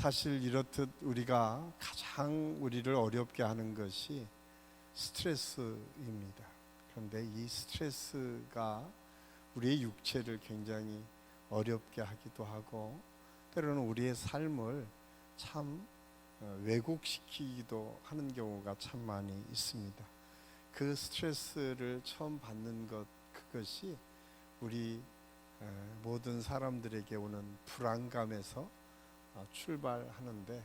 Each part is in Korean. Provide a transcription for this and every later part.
사실 이렇듯 우리가 가장 우리를 어렵게 하는 것이 스트레스입니다. 그런데 이 스트레스가 우리의 육체를 굉장히 어렵게 하기도 하고 때로는 우리의 삶을 참 왜곡시키기도 하는 경우가 참 많이 있습니다. 그 스트레스를 처음 받는 것, 그것이 우리 모든 사람들에게 오는 불안감에서 출발하는데,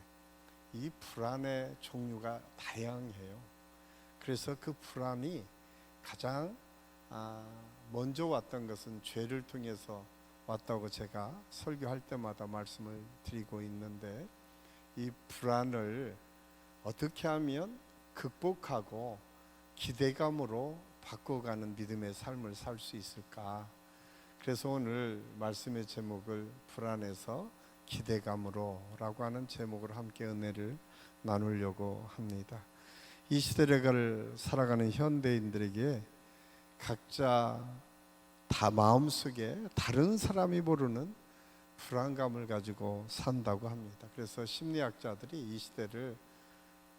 이 불안의 종류가 다양해요. 그래서 그 불안이 가장 먼저 왔던 것은 죄를 통해서 왔다고 제가 설교할 때마다 말씀을 드리고 있는데, 이 불안을 어떻게 하면 극복하고 기대감으로 바꿔가는 믿음의 삶을 살 수 있을까? 그래서 오늘 말씀의 제목을 불안에서 기대감으로 라고 하는 제목으로 함께 은혜를 나누려고 합니다. 이 시대를 살아가는 현대인들에게 각자 다 마음속에 다른 사람이 모르는 불안감을 가지고 산다고 합니다. 그래서 심리학자들이 이 시대를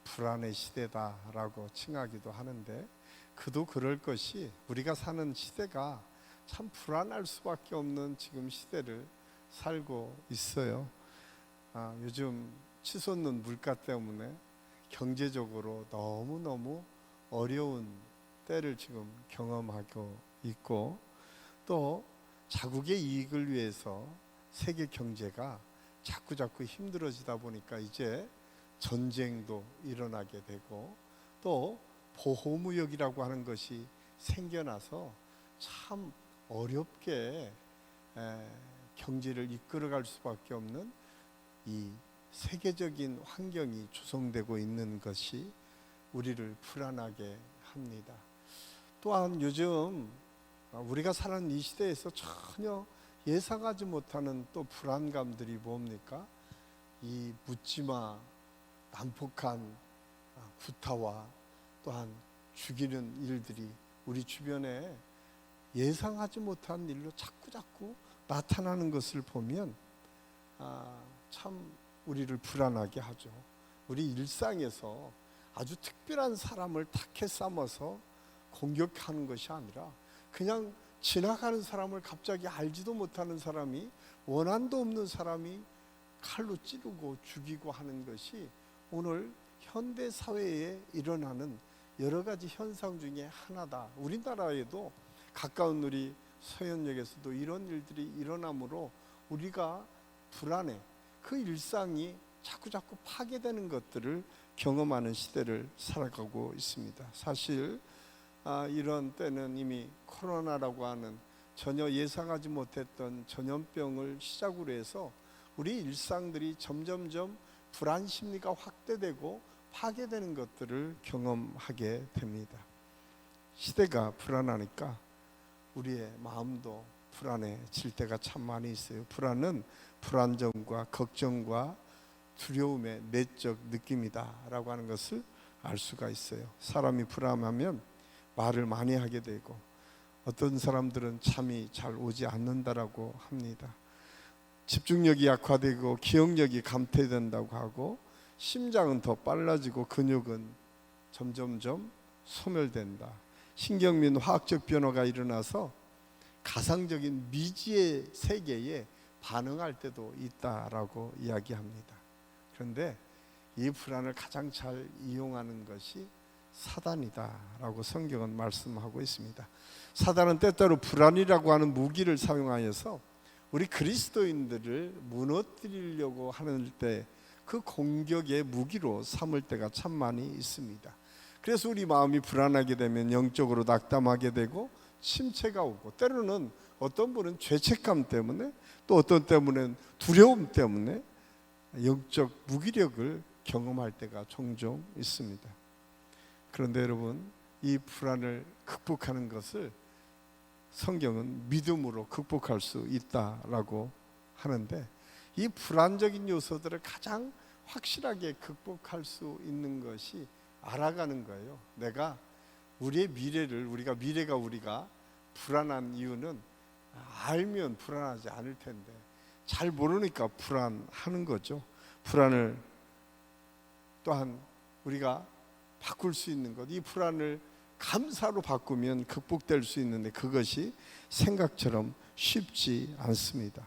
불안의 시대다라고 칭하기도 하는데, 그도 그럴 것이 우리가 사는 시대가 참 불안할 수밖에 없는 지금 시대를 살고 있어요. 요즘 치솟는 물가 때문에 경제적으로 너무너무 어려운 때를 지금 경험하고 있고, 또 자국의 이익을 위해서 세계 경제가 자꾸 힘들어지다 보니까 이제 전쟁도 일어나게 되고, 또 보호무역이라고 하는 것이 생겨나서 참 어렵게 경제를 이끌어갈 수밖에 없는 이 세계적인 환경이 조성되고 있는 것이 우리를 불안하게 합니다. 또한 요즘 우리가 사는 이 시대에서 전혀 예상하지 못하는 또 불안감들이 뭡니까? 이 묻지마 난폭한 구타와 또한 죽이는 일들이 우리 주변에 예상하지 못한 일로 자꾸 나타나는 것을 보면 참 우리를 불안하게 하죠. 우리 일상에서 아주 특별한 사람을 탁해 삼아서 공격하는 것이 아니라, 그냥 지나가는 사람을 갑자기 알지도 못하는 사람이, 원한도 없는 사람이 칼로 찌르고 죽이고 하는 것이 오늘 현대 사회에 일어나는 여러 가지 현상 중에 하나다. 우리나라에도 가까운 우리 서현역에서도 이런 일들이 일어나므로 우리가 불안해, 그 일상이 자꾸 파괴되는 것들을 경험하는 시대를 살아가고 있습니다. 사실 이런 때는 이미 코로나라고 하는 전혀 예상하지 못했던 전염병을 시작으로 해서 우리 일상들이 점점점 불안 심리가 확대되고 파괴되는 것들을 경험하게 됩니다. 시대가 불안하니까 우리의 마음도 불안해질 때가 참 많이 있어요. 불안은 불안정과 걱정과 두려움의 내적 느낌이다라고 하는 것을 알 수가 있어요. 사람이 불안하면 말을 많이 하게 되고, 어떤 사람들은 잠이 잘 오지 않는다라고 합니다. 집중력이 약화되고 기억력이 감퇴된다고 하고, 심장은 더 빨라지고 근육은 점점점 소멸된다. 신경 및 화학적 변화가 일어나서 가상적인 미지의 세계에 반응할 때도 있다라고 이야기합니다. 그런데 이 불안을 가장 잘 이용하는 것이 사단이다라고 성경은 말씀하고 있습니다. 사단은 때때로 불안이라고 하는 무기를 사용하여서 우리 그리스도인들을 무너뜨리려고 하는 때 그 공격의 무기로 삼을 때가 참 많이 있습니다. 그래서 우리 마음이 불안하게 되면 영적으로 낙담하게 되고 침체가 오고, 때로는 어떤 분은 죄책감 때문에, 또 어떤 때문엔 두려움 때문에 영적 무기력을 경험할 때가 종종 있습니다. 그런데 여러분, 이 불안을 극복하는 것을 성경은 믿음으로 극복할 수 있다라고 하는데, 이 불안적인 요소들을 가장 확실하게 극복할 수 있는 것이 알아가는 거예요. 내가 우리의 미래를, 우리가 불안한 이유는 알면 불안하지 않을 텐데 잘 모르니까 불안하는 거죠. 불안을 또한 우리가 바꿀 수 있는 것, 이 불안을 감사로 바꾸면 극복될 수 있는데 그것이 생각처럼 쉽지 않습니다.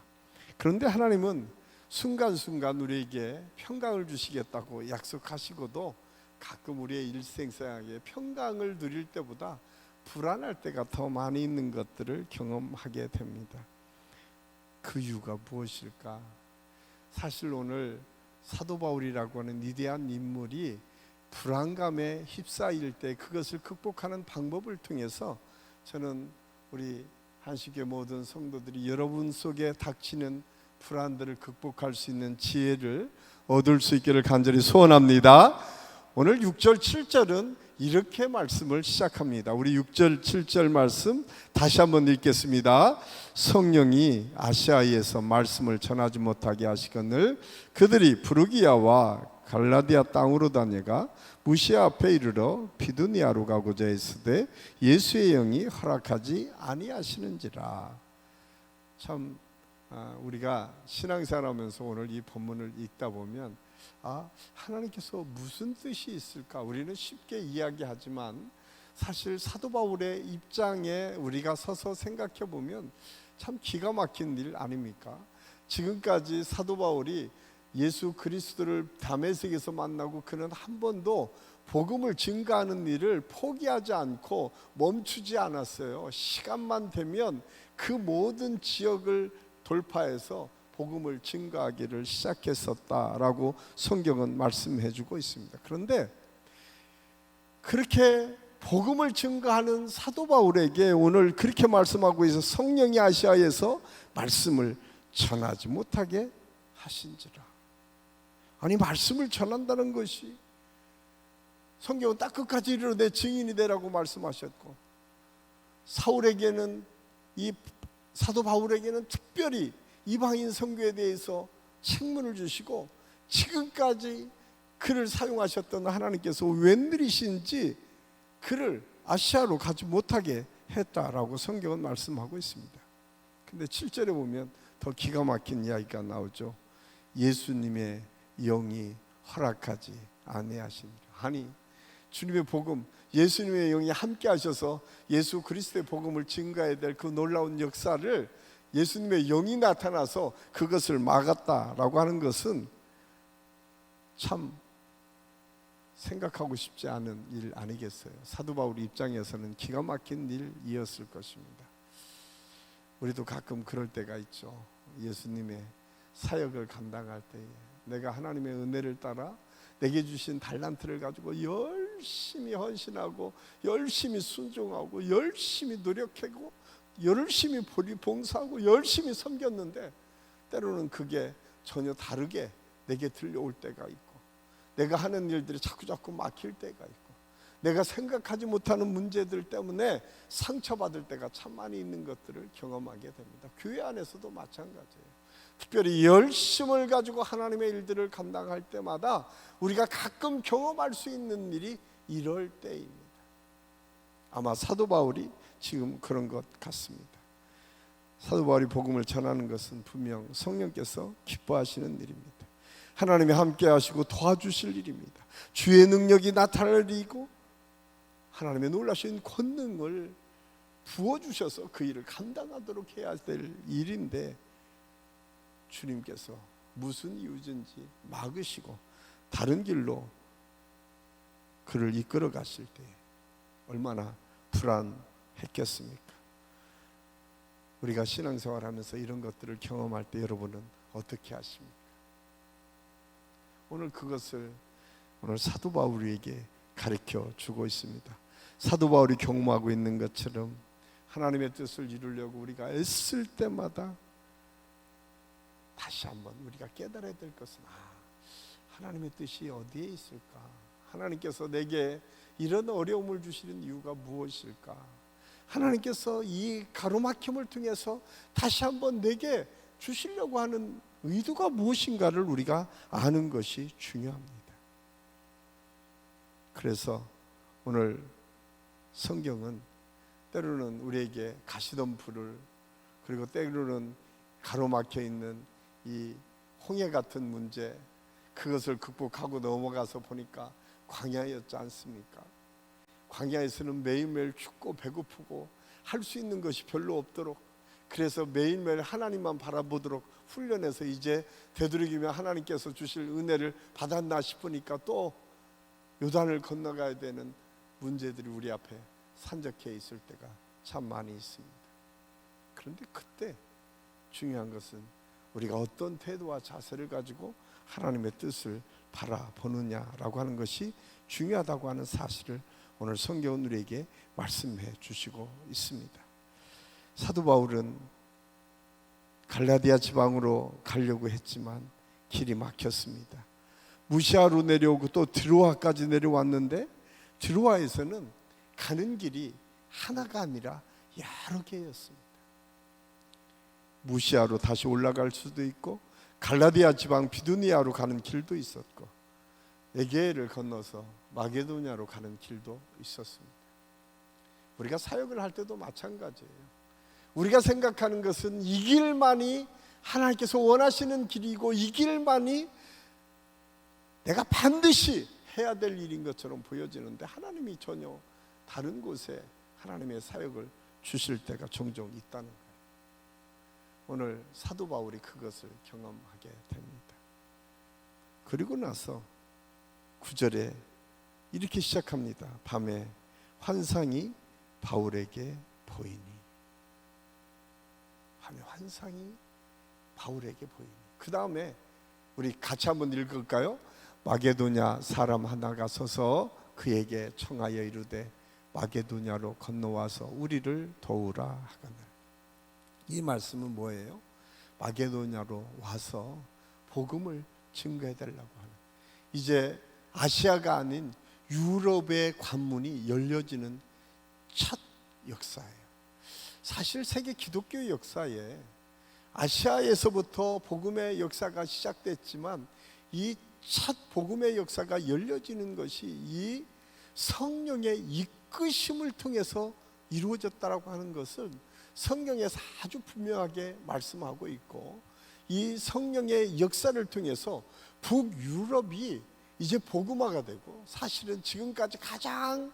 그런데 하나님은 순간순간 우리에게 평강을 주시겠다고 약속하시고도 가끔 우리의 일생생활에 평강을 누릴 때보다 불안할 때가 더 많이 있는 것들을 경험하게 됩니다. 그 이유가 무엇일까? 사실 오늘 사도 바울이라고 하는 위대한 인물이 불안감에 휩싸일 때 그것을 극복하는 방법을 통해서 저는 우리 한식의 모든 성도들이 여러분 속에 닥치는 불안들을 극복할 수 있는 지혜를 얻을 수 있기를 간절히 소원합니다. 오늘 6절 7절은 이렇게 말씀을 시작합니다. 우리 6절 7절 말씀 다시 한번 읽겠습니다. 성령이 아시아에서 말씀을 전하지 못하게 하시거늘 그들이 부르기아와 갈라디아 땅으로 다녀가 무시아 앞에 이르러 비두니아로 가고자 했으되 예수의 영이 허락하지 아니하시는지라. 참 우리가 신앙생활하면서 오늘 이 본문을 읽다 보면 하나님께서 무슨 뜻이 있을까? 우리는 쉽게 이야기하지만 사실 사도 바울의 입장에 우리가 서서 생각해 보면 참 기가 막힌 일 아닙니까? 지금까지 사도 바울이 예수 그리스도를 다메섹에서 만나고 그는 한 번도 복음을 증거하는 일을 포기하지 않고 멈추지 않았어요. 시간만 되면 그 모든 지역을 돌파해서 복음을 증거하기를 시작했었다라고 성경은 말씀해 주고 있습니다. 그런데 그렇게 복음을 증거하는 사도 바울에게 오늘 그렇게 말씀하고 있어 성령이 아시아에서 말씀을 전하지 못하게 하신지라. 아니 말씀을 전한다는 것이 성경은 딱 끝까지 이르러 내 증인이 되라고 말씀하셨고 사울에게는 이 사도 바울에게는 특별히 이방인 선교에 대해서 책문을 주시고 지금까지 그를 사용하셨던 하나님께서 웬일이신지 그를 아시아로 가지 못하게 했다라고 성경은 말씀하고 있습니다. 근데 7절에 보면 더 기가 막힌 이야기가 나오죠. 예수님의 영이 허락하지 아니하시니라. 아니 주님의 복음, 예수님의 영이 함께 하셔서 예수 그리스도의 복음을 증거해야 될 그 놀라운 역사를 예수님의 영이 나타나서 그것을 막았다라고 하는 것은 참 생각하고 싶지 않은 일 아니겠어요? 사도 바울 입장에서는 기가 막힌 일이었을 것입니다. 우리도 가끔 그럴 때가 있죠. 예수님의 사역을 감당할 때에 내가 하나님의 은혜를 따라 내게 주신 달란트를 가지고 열심히 헌신하고 열심히 순종하고 열심히 노력하고 열심히 봉사하고 열심히 섬겼는데 때로는 그게 전혀 다르게 내게 들려올 때가 있고 내가 하는 일들이 자꾸 막힐 때가 있고 내가 생각하지 못하는 문제들 때문에 상처받을 때가 참 많이 있는 것들을 경험하게 됩니다. 교회 안에서도 마찬가지예요. 특별히 열심을 가지고 하나님의 일들을 감당할 때마다 우리가 가끔 경험할 수 있는 일이 이럴 때입니다. 아마 사도 바울이 지금 그런 것 같습니다. 사도 바울이 복음을 전하는 것은 분명 성령께서 기뻐하시는 일입니다. 하나님이 함께 하시고 도와주실 일입니다. 주의 능력이 나타날 일이고 하나님의 놀라신 권능을 부어주셔서 그 일을 감당하도록 해야 될 일인데 주님께서 무슨 이유든지 막으시고 다른 길로 그를 이끌어 가실 때 얼마나 불안했겠습니까? 우리가 신앙생활하면서 이런 것들을 경험할 때 여러분은 어떻게 하십니까? 오늘 그것을 오늘 사도 바울에게 가르쳐 주고 있습니다. 사도 바울이 경험하고 있는 것처럼 하나님의 뜻을 이루려고 우리가 애쓸 때마다 다시 한번 우리가 깨달아야 될 것은 하나님의 뜻이 어디에 있을까? 하나님께서 내게 이런 어려움을 주시는 이유가 무엇일까? 하나님께서 이 가로막힘을 통해서 다시 한번 내게 주시려고 하는 의도가 무엇인가를 우리가 아는 것이 중요합니다. 그래서 오늘 성경은 때로는 우리에게 가시던 불을 그리고 때로는 가로막혀 있는 이 홍해 같은 문제 그것을 극복하고 넘어가서 보니까 광야였지 않습니까? 광야에서는 매일매일 춥고 배고프고 할 수 있는 것이 별로 없도록, 그래서 매일매일 하나님만 바라보도록 훈련해서 이제 되도록이면 하나님께서 주실 은혜를 받았나 싶으니까 또 요단을 건너가야 되는 문제들이 우리 앞에 산적해 있을 때가 참 많이 있습니다. 그런데 그때 중요한 것은 우리가 어떤 태도와 자세를 가지고 하나님의 뜻을 바라보느냐라고 하는 것이 중요하다고 하는 사실을 오늘 성경은 우리에게 말씀해 주시고 있습니다. 사도 바울은 갈라디아 지방으로 가려고 했지만 길이 막혔습니다. 무시아로 내려오고 또 드로아까지 내려왔는데 드로아에서는 가는 길이 하나가 아니라 여러 개였습니다. 무시아로 다시 올라갈 수도 있고 갈라디아 지방 비두니아로 가는 길도 있었고 에게를 건너서 마게도냐로 가는 길도 있었습니다. 우리가 사역을 할 때도 마찬가지예요. 우리가 생각하는 것은 이 길만이 하나님께서 원하시는 길이고 이 길만이 내가 반드시 해야 될 일인 것처럼 보여지는데 하나님이 전혀 다른 곳에 하나님의 사역을 주실 때가 종종 있다는 거예요. 오늘 사도 바울이 그것을 경험하게 됩니다. 그리고 나서 9절에 이렇게 시작합니다. 밤에 환상이 바울에게 보이니. 밤에 환상이 바울에게 보이니. 그 다음에 우리 같이 한번 읽을까요? 마게도냐 사람 하나가 서서 그에게 청하여 이르되 마게도냐로 건너와서 우리를 도우라 하거늘. 이 말씀은 뭐예요? 마게도냐로 와서 복음을 증거해 달라고 하는, 이제 아시아가 아닌 유럽의 관문이 열려지는 첫 역사예요. 사실 세계 기독교 역사에 아시아에서부터 복음의 역사가 시작됐지만 이 첫 복음의 역사가 열려지는 것이 이 성령의 이끄심을 통해서 이루어졌다라고 하는 것을 성경에서 아주 분명하게 말씀하고 있고, 이 성령의 역사를 통해서 북유럽이 이제 복음화가 되고, 사실은 지금까지 가장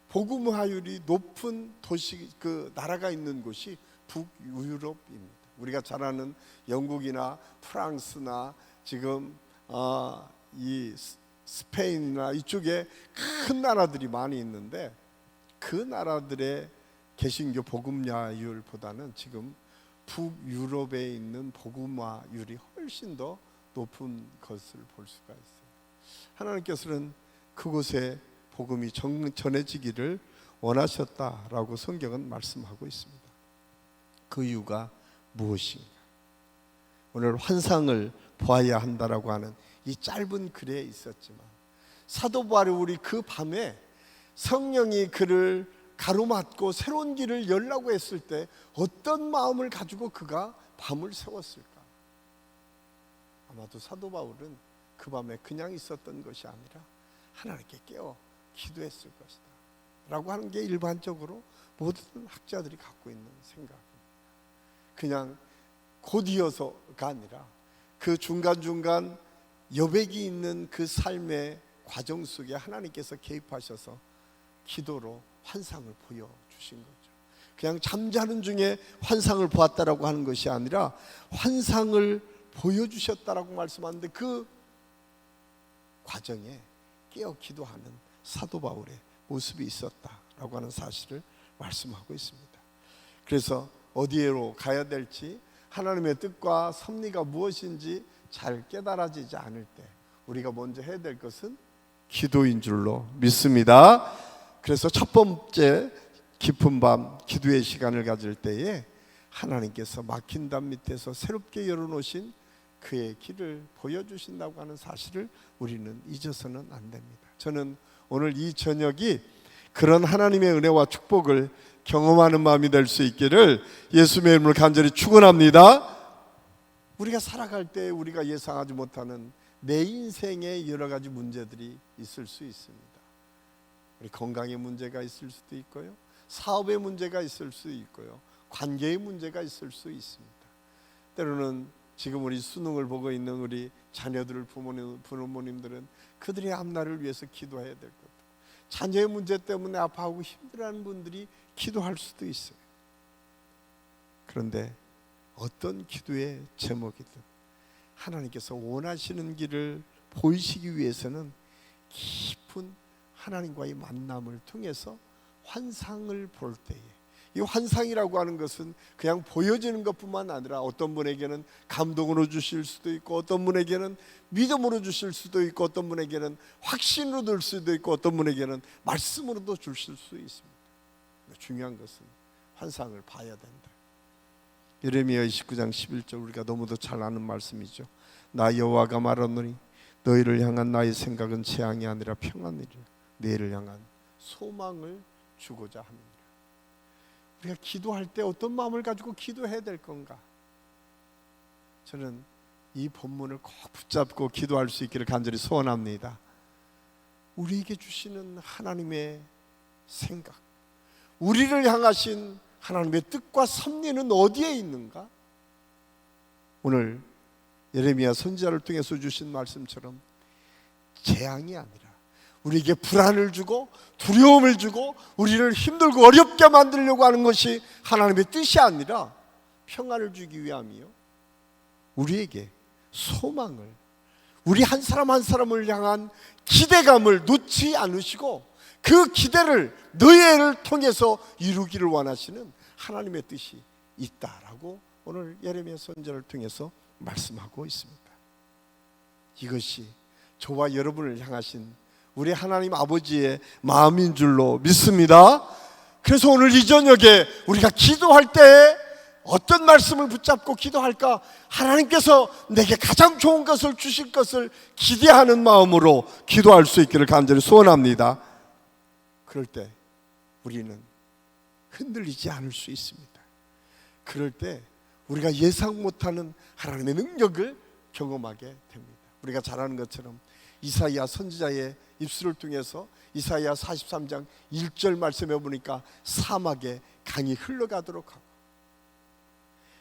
복음화율이 높은 도시, 그 나라가 있는 곳이 북유럽입니다. 우리가 잘 아는 영국이나 프랑스나 지금 이 스페인이나 이쪽에 큰 나라들이 많이 있는데 그 나라들의 개신교 복음화율보다는 지금 북유럽에 있는 복음화율이 훨씬 더 높은 것을 볼 수가 있어요. 하나님께서는 그곳에 복음이 전해지기를 원하셨다라고 성경은 말씀하고 있습니다. 그 이유가 무엇인가? 오늘 환상을 보아야 한다라고 하는 이 짧은 글에 있었지만 사도 바울이 우리 그 밤에 성령이 그를 가로막고 새로운 길을 열라고 했을 때 어떤 마음을 가지고 그가 밤을 새웠을까? 아마도 사도 바울은 그 밤에 그냥 있었던 것이 아니라 하나님께 깨어 기도했을 것이다 라고 하는 게 일반적으로 모든 학자들이 갖고 있는 생각입니다. 그냥 곧이어서가 아니라 그 중간중간 여백이 있는 그 삶의 과정 속에 하나님께서 개입하셔서 기도로 환상을 보여주신 거죠. 그냥 잠자는 중에 환상을 보았다라고 하는 것이 아니라 환상을 보여주셨다라고 말씀하는데 그 과정에 깨어 기도하는 사도 바울의 모습이 있었다라고 하는 사실을 말씀하고 있습니다. 그래서 어디로 가야 될지, 하나님의 뜻과 섭리가 무엇인지 잘 깨달아지지 않을 때 우리가 먼저 해야 될 것은 기도인 줄로 믿습니다. 그래서 첫 번째 깊은 밤 기도의 시간을 가질 때에 하나님께서 막힌 담 밑에서 새롭게 열어놓으신 그의 길을 보여주신다고 하는 사실을 우리는 잊어서는 안 됩니다. 저는 오늘 이 저녁이 그런 하나님의 은혜와 축복을 경험하는 마음이 될 수 있기를 예수님의 이름으로 간절히 축원합니다. 우리가 살아갈 때 우리가 예상하지 못하는 내 인생에 여러 가지 문제들이 있을 수 있습니다. 우리 건강의 문제가 있을 수도 있고요, 사업의 문제가 있을 수 있고요, 관계의 문제가 있을 수 있습니다. 때로는 지금 우리 수능을 보고 있는 우리 자녀들을 부모님들은 그들의 앞날을 위해서 기도해야 될 것. 자녀의 문제 때문에 아파하고 힘들어하는 분들이 기도할 수도 있어요. 그런데 어떤 기도의 제목이든 하나님께서 원하시는 길을 보이시기 위해서는 깊은 하나님과의 만남을 통해서 환상을 볼 때에, 이 환상이라고 하는 것은 그냥 보여지는 것뿐만 아니라 어떤 분에게는 감동으로 주실 수도 있고, 어떤 분에게는 믿음으로 주실 수도 있고, 어떤 분에게는 확신으로 줄 수도 있고, 어떤 분에게는 말씀으로도 주실 수 있습니다. 중요한 것은 환상을 봐야 된다. 예레미야 29장 11절, 우리가 너무도 잘 아는 말씀이죠. 나 여호와가 말하노니 너희를 향한 나의 생각은 재앙이 아니라 평안이라, 너희를 향한 소망을 주고자 합니다. 우리가 기도할 때 어떤 마음을 가지고 기도해야 될 건가? 저는 이 본문을 꼭 붙잡고 기도할 수 있기를 간절히 소원합니다. 우리에게 주시는 하나님의 생각, 우리를 향하신 하나님의 뜻과 섭리는 어디에 있는가? 오늘 예레미야 선지자를 통해서 주신 말씀처럼 재앙이 아니라 우리에게 불안을 주고 두려움을 주고 우리를 힘들고 어렵게 만들려고 하는 것이 하나님의 뜻이 아니라 평안을 주기 위함이요, 우리에게 소망을, 우리 한 사람 한 사람을 향한 기대감을 놓지 않으시고 그 기대를 너희를 통해서 이루기를 원하시는 하나님의 뜻이 있다라고 오늘 예레미야 선지자를 통해서 말씀하고 있습니다. 이것이 저와 여러분을 향하신 우리 하나님 아버지의 마음인 줄로 믿습니다. 그래서 오늘 이 저녁에 우리가 기도할 때 어떤 말씀을 붙잡고 기도할까? 하나님께서 내게 가장 좋은 것을 주실 것을 기대하는 마음으로 기도할 수 있기를 간절히 소원합니다. 그럴 때 우리는 흔들리지 않을 수 있습니다. 그럴 때 우리가 예상 못하는 하나님의 능력을 경험하게 됩니다. 우리가 잘 아는 것처럼 이사야 선지자의 입술을 통해서 이사야 43장 1절 말씀해 보니까 사막에 강이 흘러가도록 하고,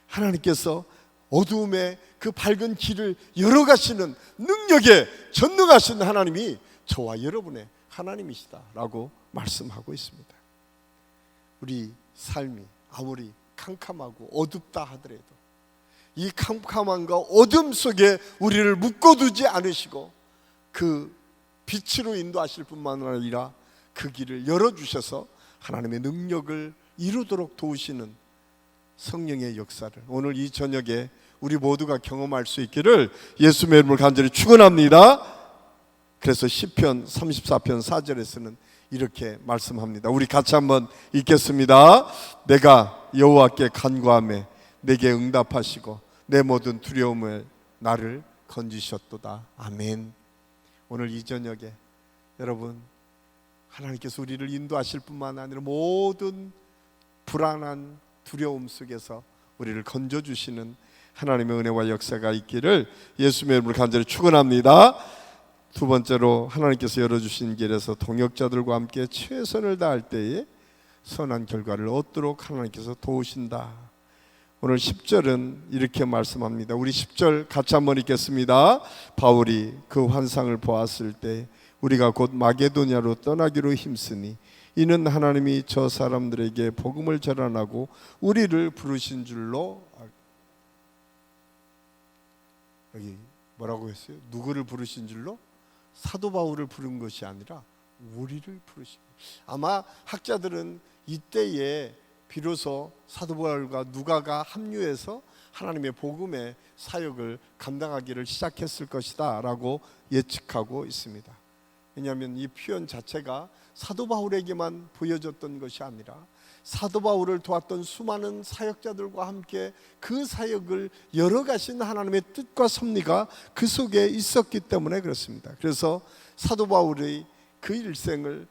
하나님께서 어두움에 그 밝은 길을 열어가시는 능력에 전능하신 하나님이 저와 여러분의 하나님이시다라고 말씀하고 있습니다. 우리 삶이 아무리 캄캄하고 어둡다 하더라도 이 캄캄함과 어둠 속에 우리를 묶어두지 않으시고 그 빛으로 인도하실 뿐만 아니라 그 길을 열어주셔서 하나님의 능력을 이루도록 도우시는 성령의 역사를 오늘 이 저녁에 우리 모두가 경험할 수 있기를 예수님의 이름으로 간절히 축원합니다. 그래서 시편 34편 4절에서는 이렇게 말씀합니다. 우리 같이 한번 읽겠습니다. 내가 여호와께 간구하매 내게 응답하시고 내 모든 두려움을 나를 건지셨도다. 아멘. 오늘 이 저녁에 여러분, 하나님께서 우리를 인도하실 뿐만 아니라 모든 불안한 두려움 속에서 우리를 건져주시는 하나님의 은혜와 역사가 있기를 예수님의 이름으로 간절히 축원합니다. 두 번째로, 하나님께서 열어주신 길에서 동역자들과 함께 최선을 다할 때에 선한 결과를 얻도록 하나님께서 도우신다. 오늘 10절은 이렇게 말씀합니다. 우리 10절 같이 한번 읽겠습니다. 바울이 그 환상을 보았을 때 우리가 곧 마게도냐로 떠나기로 힘쓰니 이는 하나님이 저 사람들에게 복음을 전하라고 우리를 부르신 줄로. 여기 뭐라고 했어요? 누구를 부르신 줄로? 사도 바울을 부른 것이 아니라 우리를 부르신. 아마 학자들은 이때에 비로소 사도 바울과 누가가 합류해서 하나님의 복음의 사역을 감당하기를 시작했을 것이다 라고 예측하고 있습니다. 왜냐하면 이 표현 자체가 사도 바울에게만 보여졌던 것이 아니라 사도 바울을 도왔던 수많은 사역자들과 함께 그 사역을 열어가신 하나님의 뜻과 섭리가 그 속에 있었기 때문에 그렇습니다. 그래서 사도 바울의 그 일생을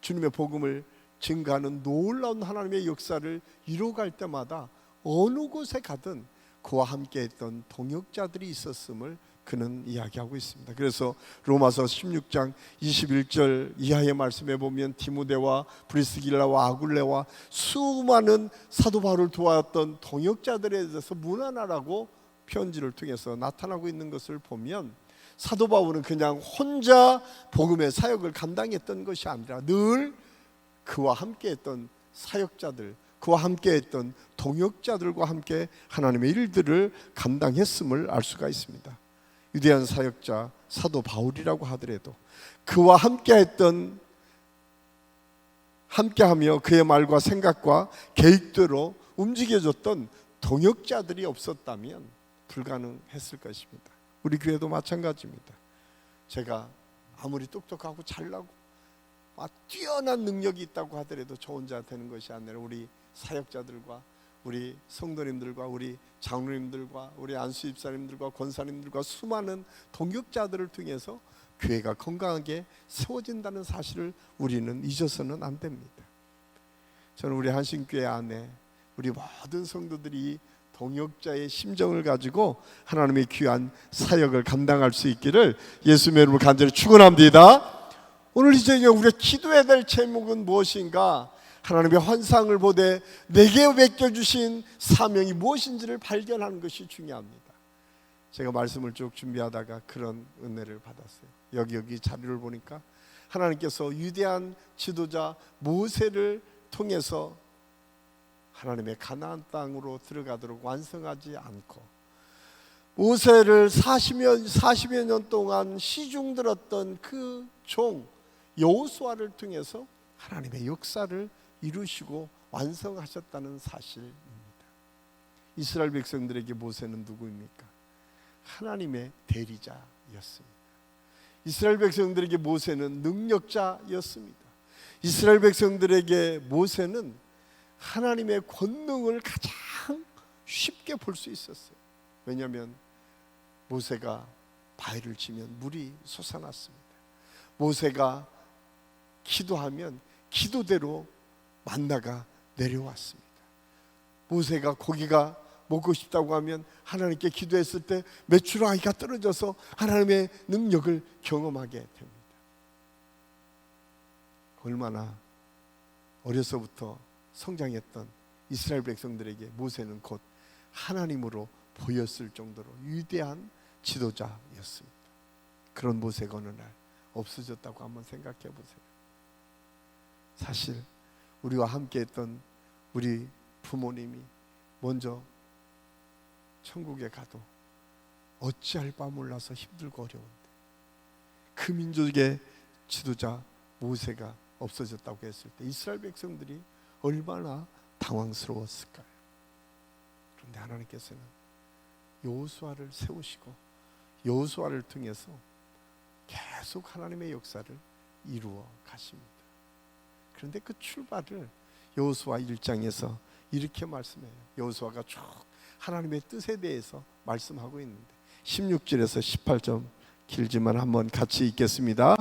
주님의 복음을 증가하는 놀라운 하나님의 역사를 이루어갈 때마다 어느 곳에 가든 그와 함께 했던 동역자들이 있었음을 그는 이야기하고 있습니다. 그래서 로마서 16장 21절 이하의 말씀에 보면 디모데와 브리스길라와 아굴레와 수많은 사도 바울을 도왔던 동역자들에 대해서 문안하라고 편지를 통해서 나타나고 있는 것을 보면 사도 바울은 그냥 혼자 복음의 사역을 감당했던 것이 아니라 늘 그와 함께했던 사역자들, 그와 함께했던 동역자들과 함께 하나님의 일들을 감당했음을 알 수가 있습니다. 위대한 사역자 사도 바울이라고 하더라도 그와 함께하며 그의 말과 생각과 계획대로 움직여줬던 동역자들이 없었다면 불가능했을 것입니다. 우리 교회도 마찬가지입니다. 제가 아무리 똑똑하고 잘나고 뛰어난 능력이 있다고 하더라도 저 혼자 되는 것이 아니라 우리 사역자들과 우리 성도님들과 우리 장로님들과 우리 안수 집사님들과 권사님들과 수많은 동역자들을 통해서 교회가 건강하게 세워진다는 사실을 우리는 잊어서는 안 됩니다. 저는 우리 한신교회 안에 우리 모든 성도들이 동역자의 심정을 가지고 하나님의 귀한 사역을 감당할 수 있기를 예수님의 이름으로 간절히 축원합니다. 오늘 이 저녁에 우리가 기도해야 될 제목은 무엇인가? 하나님의 환상을 보되 내게 맡겨주신 사명이 무엇인지를 발견하는 것이 중요합니다. 제가 말씀을 쭉 준비하다가 그런 은혜를 받았어요. 여기 자료를 보니까 하나님께서 위대한 지도자 모세를 통해서 하나님의 가나안 땅으로 들어가도록 완성하지 않고 모세를 40여 년 동안 시중 들었던 그 종 여호수아를 통해서 하나님의 역사를 이루시고 완성하셨다는 사실입니다. 이스라엘 백성들에게 모세는 누구입니까? 하나님의 대리자였습니다. 이스라엘 백성들에게 모세는 능력자였습니다. 이스라엘 백성들에게 모세는 하나님의 권능을 가장 쉽게 볼 수 있었어요. 왜냐하면 모세가 바위를 치면 물이 솟아났습니다. 모세가 기도하면 기도대로 만나가 내려왔습니다. 모세가 고기가 먹고 싶다고 하면 하나님께 기도했을 때 메추라기가 떨어져서 하나님의 능력을 경험하게 됩니다. 얼마나 어려서부터 성장했던 이스라엘 백성들에게 모세는 곧 하나님으로 보였을 정도로 위대한 지도자였습니다. 그런 모세가 어느 날 없어졌다고 한번 생각해 보세요. 사실 우리와 함께했던 우리 부모님이 먼저 천국에 가도 어찌할 바 몰라서 힘들고 어려운데 그 민족의 지도자 모세가 없어졌다고 했을 때 이스라엘 백성들이 얼마나 당황스러웠을까요? 그런데 하나님께서는 여호수아를 세우시고 여호수아를 통해서 계속 하나님의 역사를 이루어 가십니다. 그런데 그 출발을 여호수아 1장에서 이렇게 말씀해요. 여호수아가 쭉 하나님의 뜻에 대해서 말씀하고 있는데 16절에서 18절 길지만 한번 같이 읽겠습니다.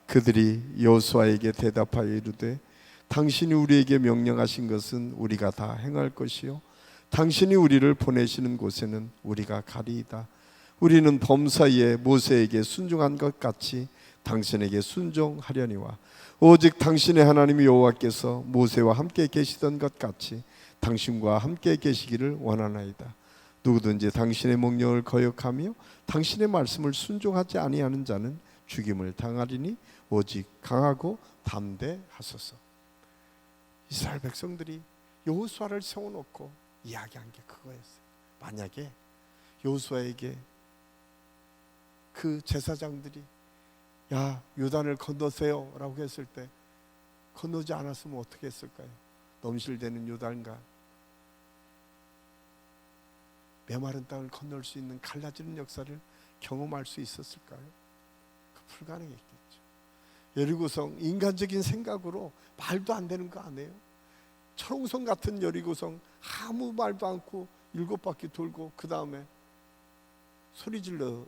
그들이 여호수아에게 대답하여 이르되 당신이 우리에게 명령하신 것은 우리가 다 행할 것이요 당신이 우리를 보내시는 곳에는 우리가 가리이다. 우리는 범사에 모세에게 순종한 것 같이 당신에게 순종하려니와 오직 당신의 하나님 여호와께서 모세와 함께 계시던 것 같이 당신과 함께 계시기를 원하나이다. 누구든지 당신의 명령을 거역하며 당신의 말씀을 순종하지 아니하는 자는 죽임을 당하리니 오직 강하고 담대하소서. 이스라엘 백성들이 여호수아를 세워놓고 이야기한 게 그거였어요. 만약에 여호수아에게 그 제사장들이 야 요단을 건너세요 라고 했을 때 건너지 않았으면 어떻게 했을까요? 넘실대는 요단과 메마른 땅을 건널 수 있는 갈라지는 역사를 경험할 수 있었을까요? 불가능했겠죠. 여리고성 인간적인 생각으로 말도 안 되는 거 아니에요? 철옹성 같은 여리고성 아무 말도 않고 7바퀴 돌고 그 다음에 소리질러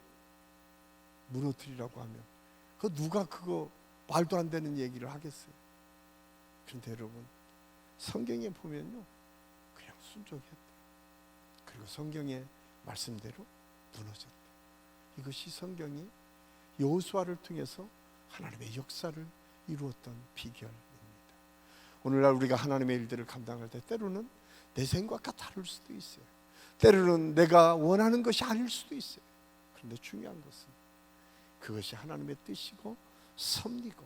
무너뜨리라고 하면 그 누가 그거 말도 안 되는 얘기를 하겠어요? 그런데 여러분 성경에 보면요 그냥 순종했다. 그리고 성경의 말씀대로 무너졌다. 이것이 성경이 여호수아를 통해서 하나님의 역사를 이루었던 비결입니다. 오늘날 우리가 하나님의 일들을 감당할 때 때로는 내 생각과 다를 수도 있어요. 때로는 내가 원하는 것이 아닐 수도 있어요. 그런데 중요한 것은 그것이 하나님의 뜻이고 섭리고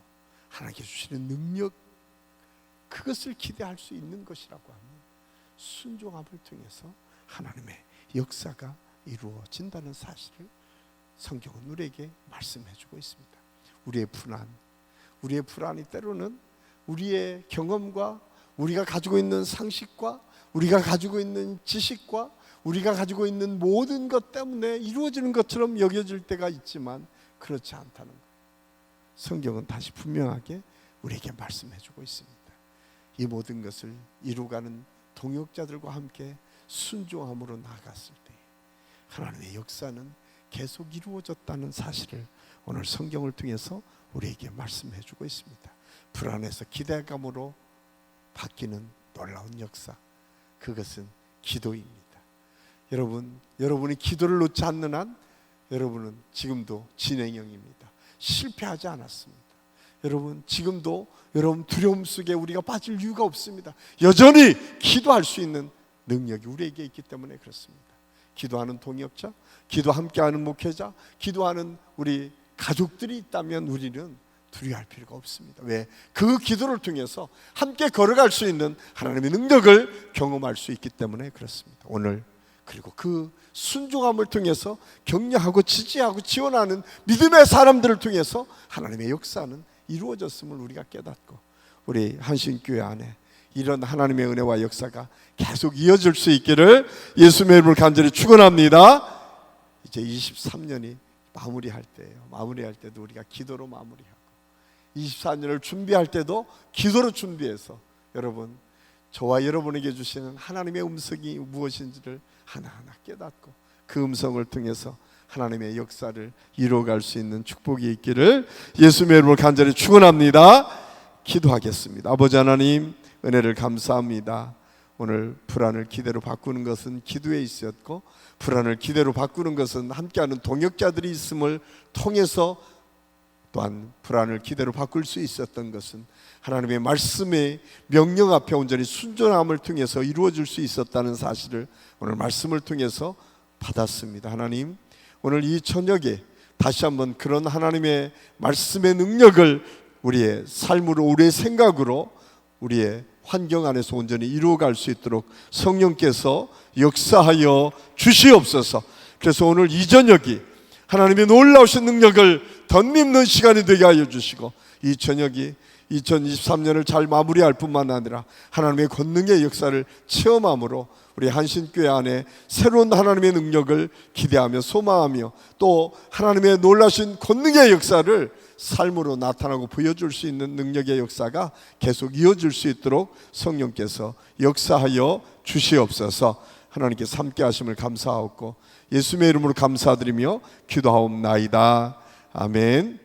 하나님께 주시는 능력, 그것을 기대할 수 있는 것이라고 하면 순종함을 통해서 하나님의 역사가 이루어진다는 사실을 성경은 우리에게 말씀해주고 있습니다. 우리의 불안이 때로는 우리의 경험과 우리가 가지고 있는 상식과 우리가 가지고 있는 지식과 우리가 가지고 있는 모든 것 때문에 이루어지는 것처럼 여겨질 때가 있지만 그렇지 않다는 것, 성경은 다시 분명하게 우리에게 말씀해주고 있습니다. 이 모든 것을 이루어가는 동역자들과 함께 순종함으로 나아갔을 때 하나님의 역사는 계속 이루어졌다는 사실을 오늘 성경을 통해서 우리에게 말씀해주고 있습니다. 불안에서 기대감으로 바뀌는 놀라운 역사, 그것은 기도입니다. 여러분이 기도를 놓지 않는 한 여러분은 지금도 진행형입니다. 실패하지 않았습니다. 여러분, 지금도 여러분 두려움 속에 우리가 빠질 이유가 없습니다. 여전히 기도할 수 있는 능력이 우리에게 있기 때문에 그렇습니다. 기도하는 동역자, 기도 함께하는 목회자, 기도하는 우리 가족들이 있다면 우리는 두려워할 필요가 없습니다. 왜? 그 기도를 통해서 함께 걸어갈 수 있는 하나님의 능력을 경험할 수 있기 때문에 그렇습니다. 오늘 그리고 그 순종함을 통해서 격려하고 지지하고 지원하는 믿음의 사람들을 통해서 하나님의 역사는 이루어졌음을 우리가 깨닫고 우리 한신교회 안에 이런 하나님의 은혜와 역사가 계속 이어질 수 있기를 예수님의 이름으로 간절히 축원합니다. 이제 23년이 마무리할 때예요. 마무리할 때도 우리가 기도로 마무리하고 24년을 준비할 때도 기도로 준비해서 여러분, 저와 여러분에게 주시는 하나님의 음성이 무엇인지를 하나하나 깨닫고 그 음성을 통해서 하나님의 역사를 이루어갈 수 있는 축복이 있기를 예수님의 이름으로 간절히 축원합니다. 기도하겠습니다. 아버지 하나님, 은혜를 감사합니다. 오늘 불안을 기대로 바꾸는 것은 기도에 있었고 불안을 기대로 바꾸는 것은 함께하는 동역자들이 있음을 통해서 또한 불안을 기대로 바꿀 수 있었던 것은 하나님의 말씀의 명령 앞에 온전히 순종함을 통해서 이루어질 수 있었다는 사실을 오늘 말씀을 통해서 받았습니다. 하나님, 오늘 이 저녁에 다시 한번 그런 하나님의 말씀의 능력을 우리의 삶으로, 우리의 생각으로, 우리의 환경 안에서 온전히 이루어갈 수 있도록 성령께서 역사하여 주시옵소서. 그래서 오늘 이 저녁이 하나님의 놀라우신 능력을 덧입는 시간이 되게 하여 주시고 이 저녁이 2023년을 잘 마무리할 뿐만 아니라 하나님의 권능의 역사를 체험함으로 우리 한신교회 안에 새로운 하나님의 능력을 기대하며 소망하며 또 하나님의 놀라신 권능의 역사를 삶으로 나타나고 보여줄 수 있는 능력의 역사가 계속 이어질 수 있도록 성령께서 역사하여 주시옵소서. 하나님께서 함께 하심을 감사하옵고 예수님의 이름으로 감사드리며 기도하옵나이다. 아멘.